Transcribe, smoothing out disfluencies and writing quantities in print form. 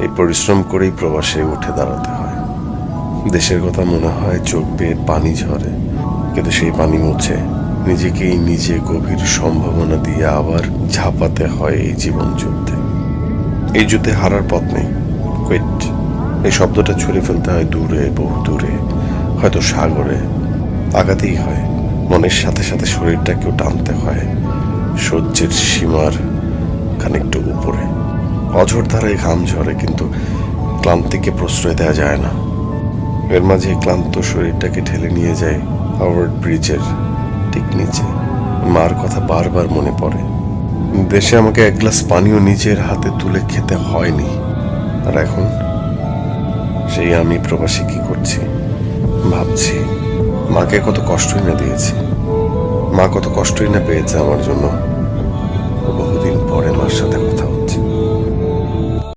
এই পরিশ্রম করেই প্রবাসে উঠে দাঁড়াতে হয়। দেশের কথা মনে হয় চোখ বেয়ে পানি ঝরে, কিন্তু সেই পানি মুছে নিজেকেই নিজে গভীর সম্ভাবনা দিয়ে আবার ঝাঁপাতে হয় এই জীবন যুদ্ধে। এই যুদ্ধে হারার পথ নেই, কুইট এই শব্দটা ছুঁড়ে ফেলতে হয় দূরে, বহু দূরে, হয়তো সাগরে। আগাতেই হয়, মনের সাথে সাথে শরীরটাকেও টানতে হয় সহ্যের সীমার খানিকটু উপরে। অঝোর ধারায় ঘাম ঝরে, কিন্তু ক্লান্তিকে প্রশ্রয় দেওয়া যায় না। এর মাঝে ক্লান্ত শরীরটাকে ঠেলে নিয়ে যায় হাওয়ার্ড ব্রিজের ঠিক নিচে। মার কথা বারবার মনে পড়ে। দেশে আমাকে এক গ্লাস পানিও নিজের হাতে তুলে খেতে হয়নি, আর এখন সেই আমি প্রবাসী কি করছি ভাবছি। মাকে কত কষ্টই না দিয়েছি, মা কত কষ্টই না পেয়েছে আমার জন্য। বহুদিন পরে মার সাথে কথা